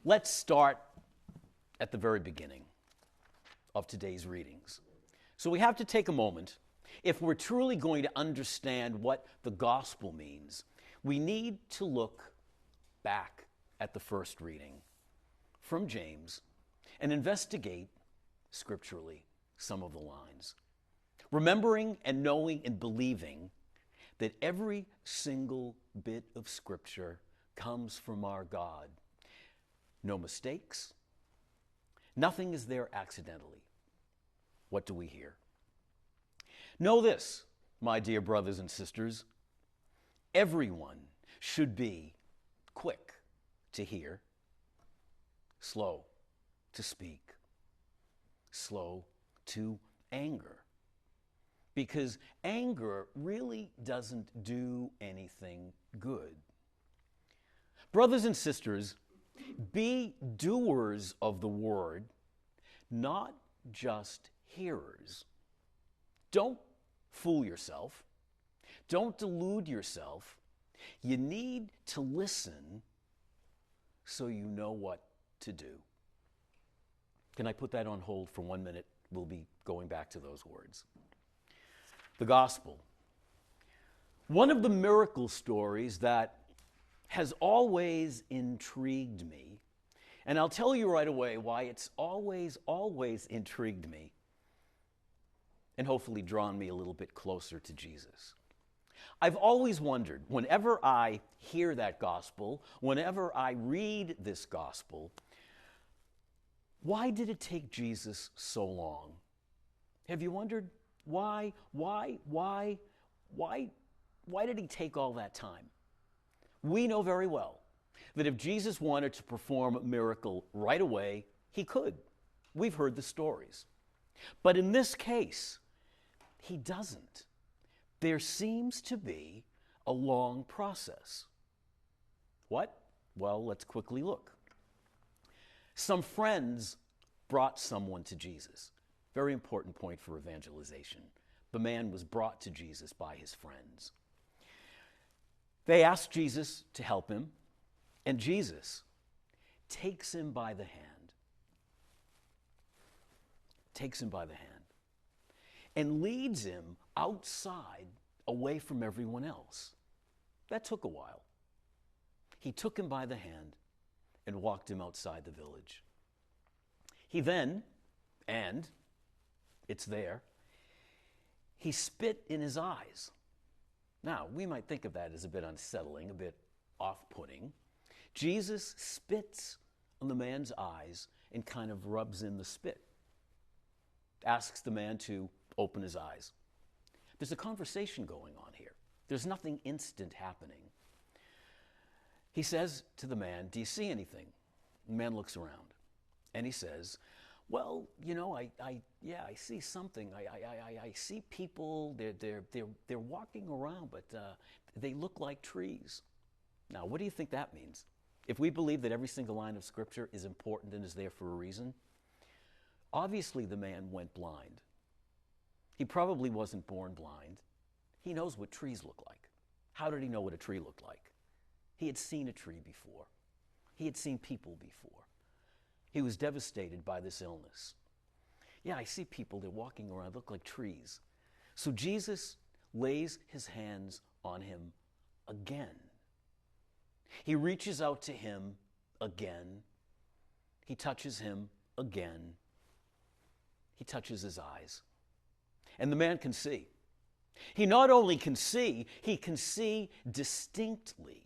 Let's start at the very beginning of today's readings. So we have to take a moment. If we're truly going to understand what the gospel means, we need to look back at the first reading from James and investigate scripturally some of the lines. Remembering and knowing and believing that every single bit of scripture comes from our God. No mistakes. Nothing is there accidentally. What do we hear? Know this, my dear brothers and sisters. Everyone should be quick to hear, slow to speak, slow to anger. Because anger really doesn't do anything good. Brothers and sisters, be doers of the word, not just hearers. Don't fool yourself. Don't delude yourself. You need to listen so you know what to do. Can I put that on hold for 1 minute? We'll be going back to those words. The gospel. One of the miracle stories that has always intrigued me, and I'll tell you right away why it's always intrigued me and hopefully drawn me a little bit closer to Jesus. I've always wondered, whenever I hear that gospel, whenever I read this gospel, why did it take Jesus so long? Have you wondered why did he take all that time? We know very well that if Jesus wanted to perform a miracle right away, he could. We've heard the stories. But in this case, he doesn't. There seems to be a long process. What? Well, let's quickly look. Some friends brought someone to Jesus. Very important point for evangelization. The man was brought to Jesus by his friends. They asked Jesus to help him, and Jesus takes him by the hand. Takes him by the hand. And leads him outside, away from everyone else. That took a while. He took him by the hand and walked him outside the village. He then, and it's there, he spit in his eyes. Now, we might think of that as a bit unsettling, a bit off-putting. Jesus spits on the man's eyes and kind of rubs in the spit. Asks the man to open his eyes. There's a conversation going on here. There's nothing instant happening. He says to the man, "Do you see anything?" The man looks around and he says, "Well, you know, I see something. I see people. They're walking around, but they look like trees." Now, what do you think that means? If we believe that every single line of Scripture is important and is there for a reason, obviously the man went blind. He probably wasn't born blind. He knows what trees look like. How did he know what a tree looked like? He had seen a tree before. He had seen people before. He was devastated by this illness. Yeah, I see people, they're walking around, look like trees. So Jesus lays his hands on him again. He reaches out to him again. He touches him again. He touches his eyes. And the man can see. He not only can see, he can see distinctly.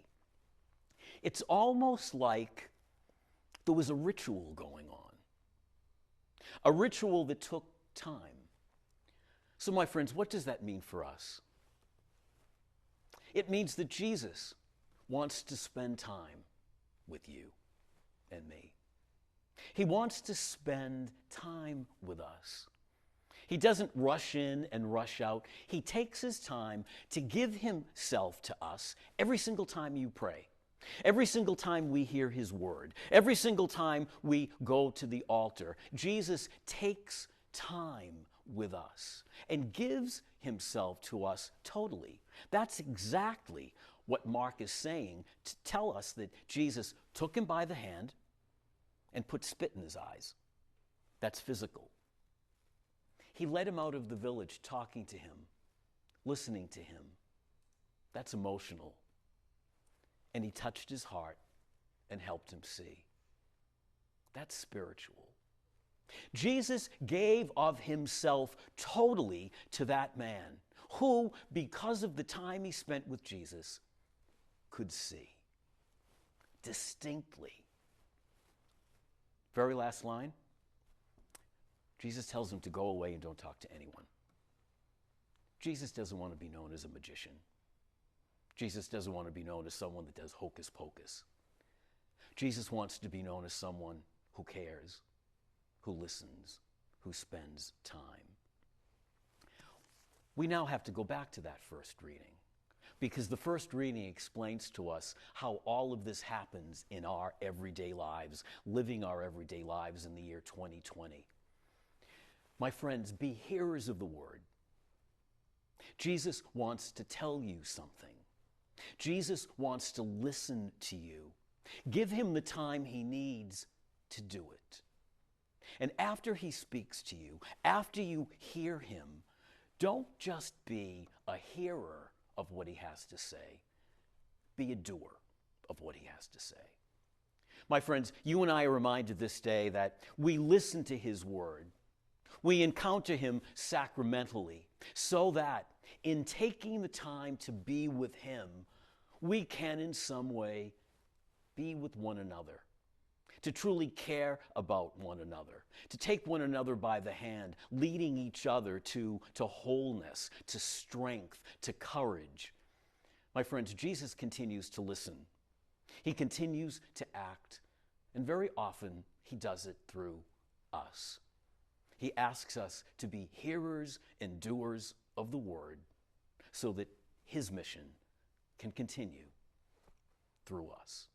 It's almost like there was a ritual going on. A ritual that took time. So, my friends, what does that mean for us? It means that Jesus wants to spend time with you and me. He wants to spend time with us. He doesn't rush in and rush out. He takes his time to give himself to us every single time you pray. Every single time we hear his word. Every single time we go to the altar. Jesus takes time with us and gives himself to us totally. That's exactly what Mark is saying to tell us that Jesus took him by the hand, and put spit in his eyes. That's physical. He led him out of the village, talking to him, listening to him. That's emotional. And he touched his heart and helped him see. That's spiritual. Jesus gave of himself totally to that man who, because of the time he spent with Jesus, could see distinctly. Very last line, Jesus tells him to go away and don't talk to anyone. Jesus doesn't want to be known as a magician. Jesus doesn't want to be known as someone that does hocus pocus. Jesus wants to be known as someone who cares, who listens, who spends time. We now have to go back to that first reading, because the first reading explains to us how all of this happens in our everyday lives, living our everyday lives in the year 2020. My friends, be hearers of the word. Jesus wants to tell you something. Jesus wants to listen to you. Give him the time he needs to do it. And after he speaks to you, after you hear him, don't just be a hearer of what he has to say. Be a doer of what he has to say. My friends, you and I are reminded this day that we listen to his word. We encounter him sacramentally, so that in taking the time to be with him, we can in some way be with one another, to truly care about one another, to take one another by the hand, leading each other to wholeness, to strength, to courage. My friends, Jesus continues to listen. He continues to act, and very often he does it through us. He asks us to be hearers and doers of the word so that his mission can continue through us.